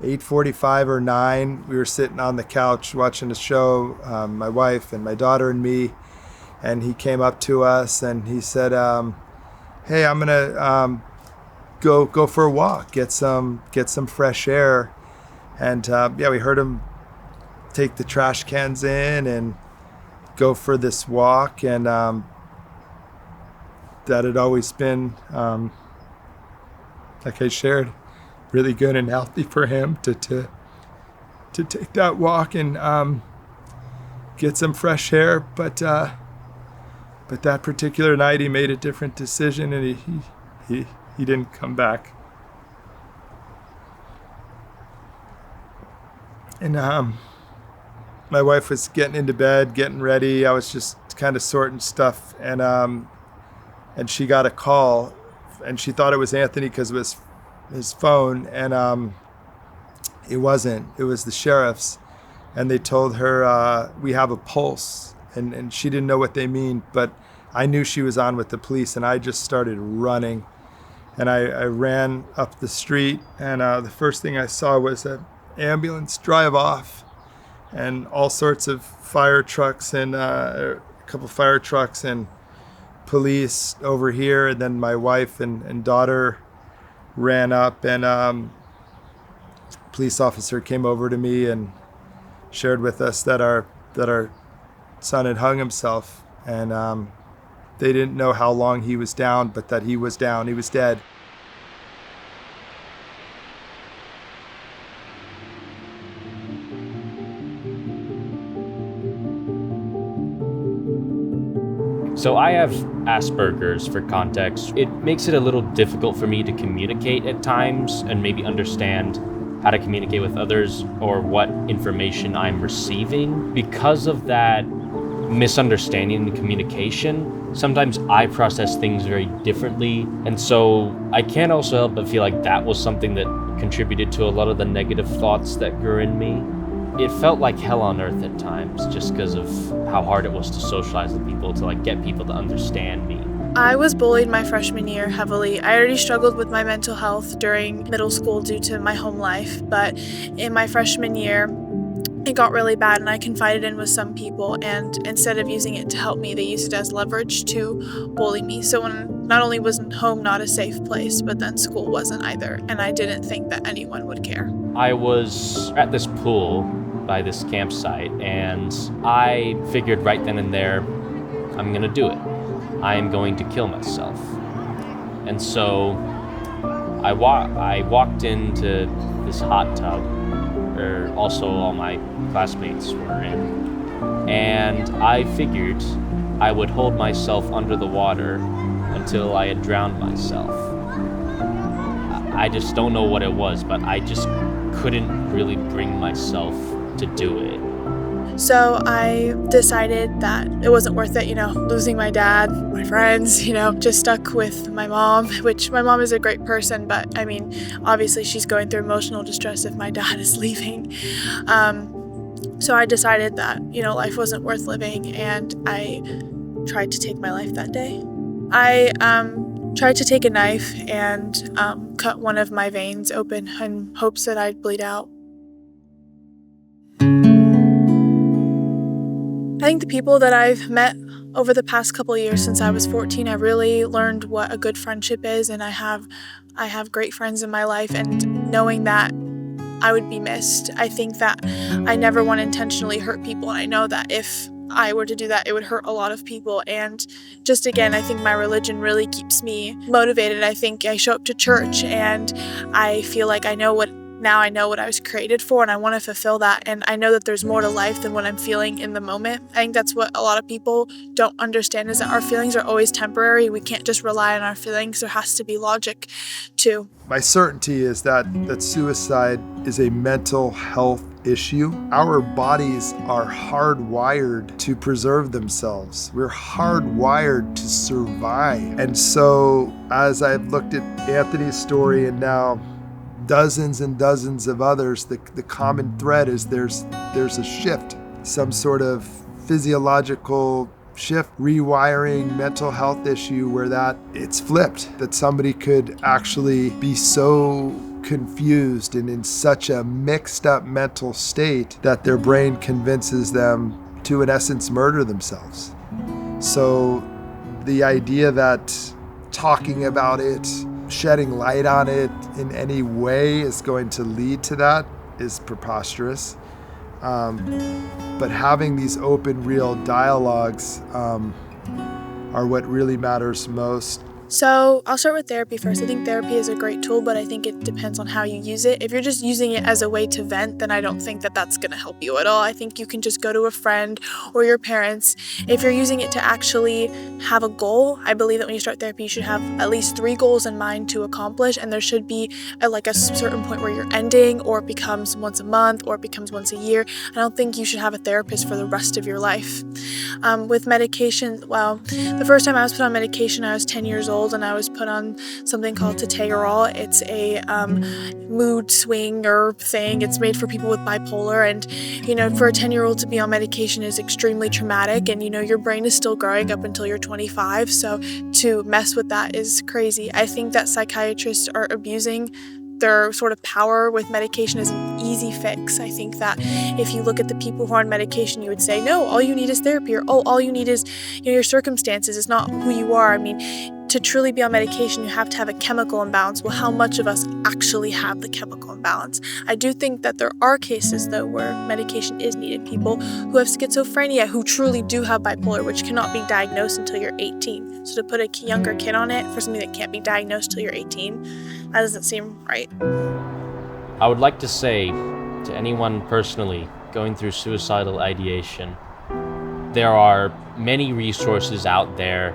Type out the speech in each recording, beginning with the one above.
8:45 or 9, we were sitting on the couch watching a show, my wife and my daughter and me, and he came up to us and he said, "Hey, I'm gonna go for a walk, get some fresh air." And we heard him take the trash cans in and go for this walk, and that had always been, like I shared, really good and healthy for him to take that walk and get some fresh air. But that particular night, he made a different decision, and he didn't come back. And my wife was getting into bed, getting ready. I was just kind of sorting stuff, and she got a call, and she thought it was Anthony because it was his phone, and it wasn't. It was the sheriff's, and they told her, "We have a pulse," and she didn't know what they mean, but I knew she was on with the police, and I just started running, and I ran up the street, and the first thing I saw was an ambulance drive off, and all sorts of fire trucks, and a couple fire trucks and police over here, and then my wife and daughter ran up, and police officer came over to me and shared with us that our son had hung himself, and they didn't know how long he was down, but that he was down, he was dead. So I have Asperger's, for context. It makes it a little difficult for me to communicate at times and maybe understand how to communicate with others or what information I'm receiving. Because of that misunderstanding in communication, sometimes I process things very differently. And so I can't also help but feel like that was something that contributed to a lot of the negative thoughts that grew in me. It felt like hell on earth at times, just because of how hard it was to socialize with people, to get people to understand me. I was bullied my freshman year heavily. I already struggled with my mental health during middle school due to my home life, but in my freshman year, it got really bad, and I confided in with some people, and instead of using it to help me, they used it as leverage to bully me. So when not only was home not a safe place, but then school wasn't either, and I didn't think that anyone would care. I was at this pool by this campsite, and I figured right then and there, I'm gonna do it. I am going to kill myself. And so I walked into this hot tub, where also all my classmates were in, and I figured I would hold myself under the water until I had drowned myself. I just don't know what it was, but I just couldn't really bring myself to do it. So I decided that it wasn't worth it, losing my dad, my friends, just stuck with my mom, which my mom is a great person, but obviously she's going through emotional distress if my dad is leaving. So I decided that, life wasn't worth living, and I tried to take my life that day. I tried to take a knife and cut one of my veins open in hopes that I'd bleed out. I think the people that I've met over the past couple of years since I was 14, I really learned what a good friendship is, and I have great friends in my life, and knowing that I would be missed. I think that I never want to intentionally hurt people, and I know that if I were to do that, it would hurt a lot of people. And just again, I think my religion really keeps me motivated. I think I show up to church, and I feel like I know what I was created for, and I want to fulfill that. And I know that there's more to life than what I'm feeling in the moment. I think that's what a lot of people don't understand, is that our feelings are always temporary. We can't just rely on our feelings. There has to be logic too. My certainty is that suicide is a mental health issue. Our bodies are hardwired to preserve themselves. We're hardwired to survive. And so as I've looked at Anthony's story and now dozens and dozens of others, the common thread is there's a shift, some sort of physiological shift, rewiring, mental health issue where that it's flipped, that somebody could actually be so confused and in such a mixed up mental state that their brain convinces them to, in essence, murder themselves. So the idea that talking about it, shedding light on it in any way is going to lead to that is preposterous. But having these open, real dialogues are what really matters most. So I'll start with therapy first. I think therapy is a great tool, but I think it depends on how you use it. If you're just using it as a way to vent, then I don't think that that's going to help you at all. I think you can just go to a friend or your parents. If you're using it to actually have a goal, I believe that when you start therapy, you should have at least 3 goals in mind to accomplish, and there should be a certain point where you're ending, or it becomes once a month, or it becomes once a year. I don't think you should have a therapist for the rest of your life. With medication, well, the first time I was put on medication, I was 10 years old, and I was put on something called Tategurol. It's a mood swinger thing. It's made for people with bipolar, and for a 10-year-old to be on medication is extremely traumatic, and your brain is still growing up until you're 25, so to mess with that is crazy. I think that psychiatrists are abusing their sort of power with medication is an easy fix. I think that if you look at the people who are on medication, you would say, no, all you need is therapy, or all you need is your circumstances. It's not who you are. I mean, to truly be on medication, you have to have a chemical imbalance. Well, how much of us actually have the chemical imbalance? I do think that there are cases, though, where medication is needed. People who have schizophrenia, who truly do have bipolar, which cannot be diagnosed until you're 18. So to put a younger kid on it for something that can't be diagnosed until you're 18, that doesn't seem right. I would like to say to anyone personally going through suicidal ideation, there are many resources out there,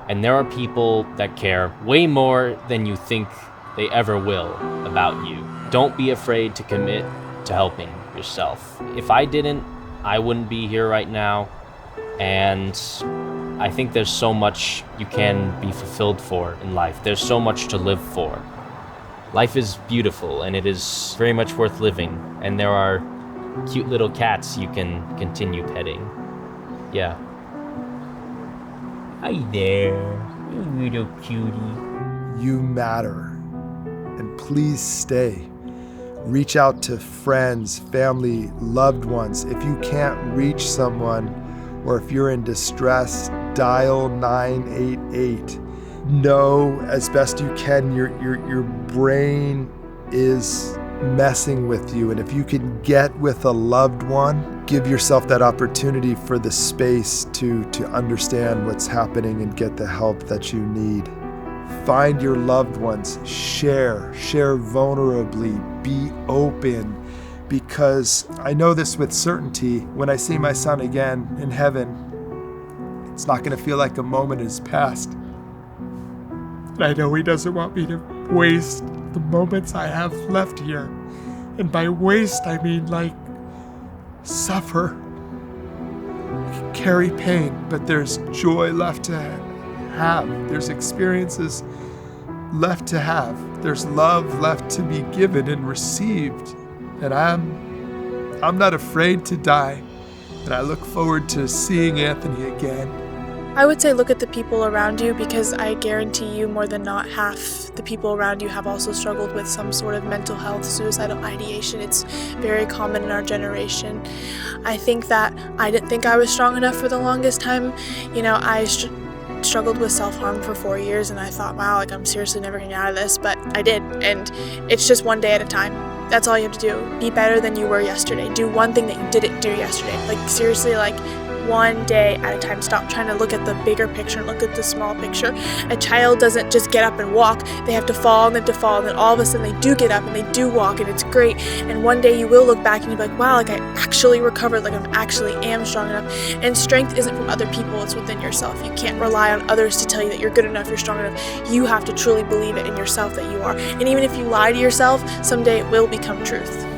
and there are people that care way more than you think they ever will about you. Don't be afraid to commit to helping yourself. If I didn't, I wouldn't be here right now, and I think there's so much you can be fulfilled for in life. There's so much to live for. Life is beautiful, and it is very much worth living, and there are cute little cats you can continue petting. Yeah. Hi there, you little cutie. You matter, and please stay. Reach out to friends, family, loved ones. If you can't reach someone, or if you're in distress, dial 988. Know as best you can your brain is messing with you, and if you can get with a loved one, give yourself that opportunity for the space to understand what's happening and get the help that you need. Find your loved ones, share vulnerably, be open, because I know this with certainty. When I see my son again in heaven, it's not going to feel like a moment has passed. And I know he doesn't want me to waste the moments I have left here. And by waste, I mean like suffer, carry pain, but there's joy left to have. There's experiences left to have. There's love left to be given and received. And I'm not afraid to die. And I look forward to seeing Anthony again. I would say look at the people around you, because I guarantee you more than not half the people around you have also struggled with some sort of mental health, suicidal ideation. It's very common in our generation. I think that I didn't think I was strong enough for the longest time. I struggled with self-harm for 4 years, and I thought, wow, I'm seriously never getting out of this, but I did, and it's just one day at a time. That's all you have to do. Be better than you were yesterday. Do one thing that you didn't do yesterday. Seriously, one day at a time. Stop trying to look at the bigger picture and look at the small picture. A child doesn't just get up and walk. They have to fall, and then all of a sudden they do get up and they do walk, and it's great. And one day you will look back and you'll be like, wow, I actually recovered, I actually am strong enough. And strength isn't from other people, it's within yourself. You can't rely on others to tell you that you're good enough, you're strong enough. You have to truly believe it in yourself that you are. And even if you lie to yourself, someday it will become truth.